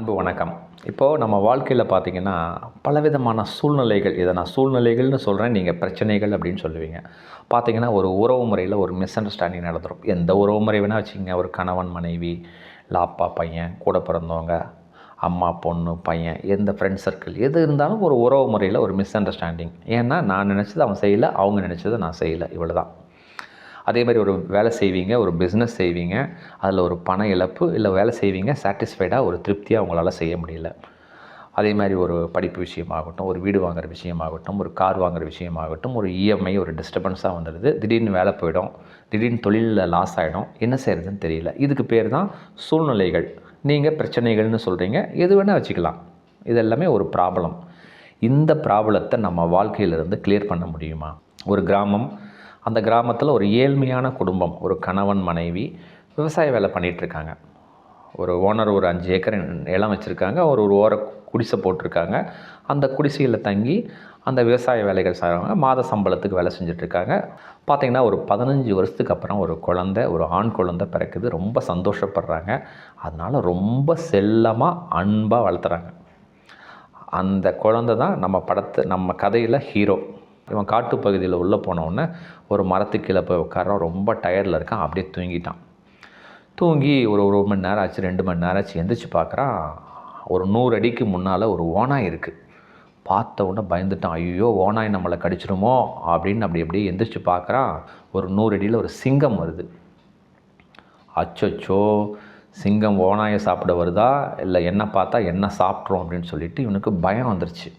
அன்பு வணக்கம். இப்போது நம்ம வாழ்க்கையில் பார்த்திங்கன்னா பலவிதமான சூழ்நிலைகள், இதை நான் சூழ்நிலைகள்னு சொல்கிறேன், நீங்கள் பிரச்சனைகள் அப்படின்னு சொல்லுவீங்க. பார்த்திங்கன்னா ஒரு உறவு முறையில் ஒரு மிஸ் அண்டர்ஸ்டாண்டிங் நடந்துடும். எந்த உறவு முறை வேணால் வச்சுக்கோங்க. ஒரு கணவன் மனைவி, இல்லை அப்பா பையன், கூட பிறந்தவங்க, அம்மா பொண்ணு பையன், எந்த ஃப்ரெண்ட் சர்க்கிள் எது இருந்தாலும் ஒரு உறவு முறையில் ஒரு மிஸ் அண்டர்ஸ்டாண்டிங். ஏன்னா நான் நினச்சது அவன் செய்யலை, அவங்க நினச்சதை நான் செய்யலை, இவ்வளோ தான். அதே மாதிரி ஒரு வேலை செய்வீங்க, ஒரு பிஸ்னஸ் செய்வீங்க, அதில் ஒரு பண இழப்பு, இல்லை வேலை செய்வீங்க சாட்டிஸ்ஃபைடாக ஒரு திருப்தியாக உங்களால் செய்ய முடியல. அதே மாதிரி ஒரு படிப்பு விஷயமாகட்டும், ஒரு வீடு வாங்குகிற விஷயமாகட்டும், ஒரு கார் வாங்குகிற விஷயமாகட்டும், ஒரு இஎம்ஐ ஒரு டிஸ்டர்பன்ஸாக வந்துடுது. திடீர்னு வேலை போயிடும், திடீர்னு தொழிலில் லாஸ் ஆகிடும், என்ன செய்கிறதுன்னு தெரியல. இதுக்கு பேர் தான் சூழ்நிலைகள். நீங்கள் பிரச்சனைகள்னு சொல்கிறீங்க, எது வேணால் வச்சுக்கலாம். இது எல்லாமே ஒரு ப்ராப்ளம். இந்த ப்ராப்ளத்தை நம்ம வாழ்க்கையிலிருந்து கிளியர் பண்ண முடியுமா? ஒரு கிராமம், அந்த கிராமத்தில் ஒரு ஏழ்மையான குடும்பம், ஒரு கணவன் மனைவி விவசாய வேலை பண்ணிகிட்ருக்காங்க. ஒரு ஓனர் ஒரு 5 ஏக்கர் இடம் வச்சுருக்காங்க. ஒரு ஓர குடிசை போட்டிருக்காங்க. அந்த குடிசையில் தங்கி அந்த விவசாய வேலைகள் செய்கிறவங்க மாத சம்பளத்துக்கு வேலை செஞ்சிட்ருக்காங்க. பார்த்திங்கன்னா ஒரு 15 வருஷத்துக்கு அப்புறம் ஒரு குழந்தை, ஒரு ஆண் குழந்தை பிறக்குது. ரொம்ப சந்தோஷப்படுறாங்க. அதனால் ரொம்ப செல்லமாக அன்பாக வளர்த்துறாங்க. அந்த குழந்தை தான் நம்ம கதையில் ஹீரோ. இவன் காட்டுப்பகுதியில் உள்ளே போனவுடனே ஒரு மரத்துக்கு கீழே போய் உட்காரான். ரொம்ப டயர்டில் இருக்கான். அப்படியே தூங்கிட்டான். தூங்கி ஒரு 1 மணி நேரம் ஆச்சு, 2 மணி நேரம் ஆச்சு. எந்திரிச்சு பார்க்குறான், ஒரு 100 அடிக்கு முன்னால் ஒரு ஓநாய் இருக்குது. பார்த்த உடனே பயந்துட்டான். ஐயோ, ஓநாய் நம்மளை கடிச்சிருமோ அப்படின்னு அப்படியே எந்திரிச்சு பார்க்குறான். ஒரு 100 அடியில் ஒரு சிங்கம் வருது. அச்சச்சோ, சிங்கம் ஓநாயை சாப்பிட வருதா, இல்லை என்ன பார்த்தா என்ன சாப்பிட்றோம் அப்படின்னு சொல்லிட்டு இவனுக்கு பயம் வந்துருச்சு.